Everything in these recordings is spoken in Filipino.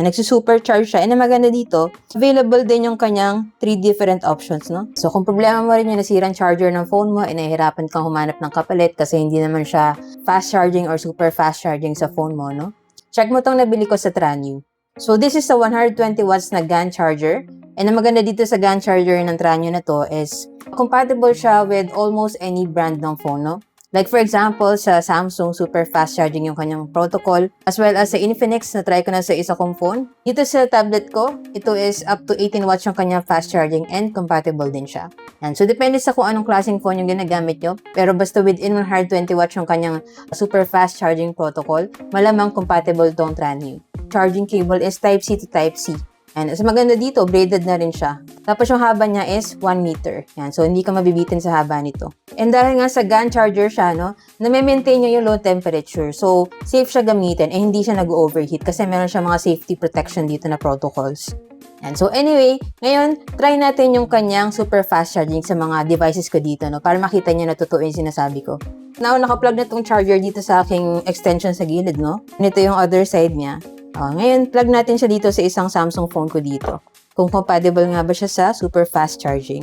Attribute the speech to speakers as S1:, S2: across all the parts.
S1: Nagsusupercharge siya. And ang maganda dito, available din yung kanyang 3 different options, no? So, kung problema mo rin yung nasirang charger ng phone mo, nahihirapan kang humanap ng kapalit kasi hindi naman siya fast charging or super fast charging sa phone mo, no? Check mo tong nabili ko sa Tranyu. So, this is a 120 watts na GAN charger. And ang maganda dito sa GAN charger ng Tranyu na to is compatible siya with almost any brand ng phone, no? Like for example, sa Samsung, super fast charging yung kanyang protocol. As well as sa Infinix, na-try ko na sa isa kong phone. Dito sa tablet ko, ito is up to 18 watts yung kanyang fast charging and compatible din siya. And so, depende sa kung anong klaseng phone yung ginagamit nyo. Pero basta within 120 watts yung kanyang super fast charging protocol, malamang compatible tong Tranyu. Charging cable is Type-C to Type-C. And as maganda dito, braided na rin siya. Tapos yung haba niya is 1 meter. Yan. So, hindi ka mabibitin sa haba nito. And dahil nga sa GAN charger siya, no, na-maintain niya yung low temperature. So, safe siya gamitin. Hindi siya nag-overheat kasi meron siya mga safety protection dito na protocols. And so, anyway, ngayon, try natin yung kanyang super fast charging sa mga devices ko dito, no, para makita niyo na totoo yung sinasabi ko. Now, naka-plug na tong charger dito sa aking extension sa gilid, no. Ito yung other side niya. Ngayon, plug natin siya dito sa isang Samsung phone ko dito. Kung compatible nga ba siya sa super fast charging.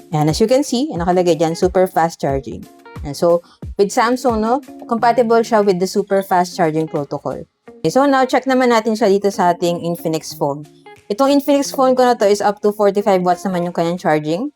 S1: Ayan, as you can see, nakalagay dyan, super fast charging. And so, with Samsung, no, compatible siya with the super fast charging protocol. Okay, so now, check naman natin siya dito sa ating Infinix phone. Itong Infinix phone ko na to is up to 45 watts naman yung kanyang charging.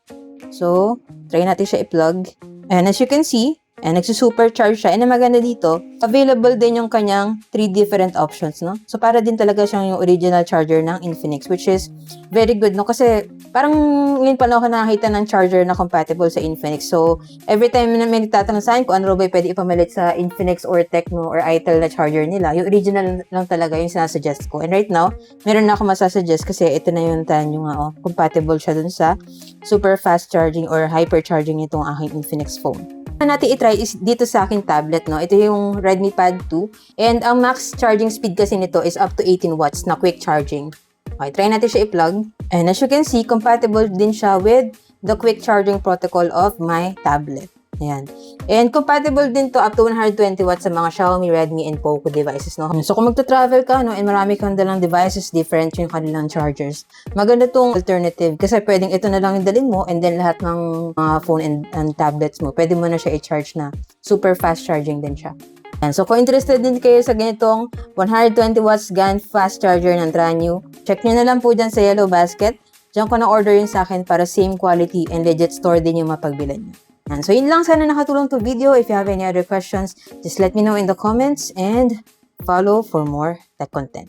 S1: So, try natin siya i-plug. And as you can see, nagsusupercharge siya. And ang maganda dito, available din yung kanyang 3 different options, no? So, para din talaga siyang yung original charger ng Infinix, which is very good, no? Kasi, parang ngayon pa lang ako nakakita ng charger na compatible sa Infinix. So, every time na may nagtatanong sa akin kung ano ba pwede ipamalit sa Infinix or Tecno or Itel na charger nila, yung original lang talaga yung sinasuggest ko. And right now, meron na ako masasuggest kasi ito na yung tanyo nga, compatible siya dun sa super fast charging or hypercharging itong aking Infinix phone. Natin i-try is dito sa aking tablet, no? Ito yung Redmi Pad 2. And ang max charging speed kasi nito is up to 18 watts na quick charging. Okay, try natin siya i-plug. And as you can see, compatible din siya with the quick charging protocol of my tablet. Ayan. And compatible din to up to 120 watts sa mga Xiaomi, Redmi, and Poco devices, no? So, kung magta-travel ka, no, and marami kang dalang devices, different yung kanilang chargers, maganda tong alternative kasi pwedeng ito na lang yung dalhin mo and then lahat ng phone and tablets mo, pwede mo na siya i-charge na super fast charging din siya. And so, kung interested din kayo sa ganitong 120 watts GAN fast charger ng Tranyu, check nyo na lang po dyan sa Yellow Basket. Diyan ko na-order yun sa akin para same quality and legit store din yung mapagbilan nyo. And so, yun lang. Sana nakatulong to video. If you have any other questions, just let me know in the comments and follow for more tech content.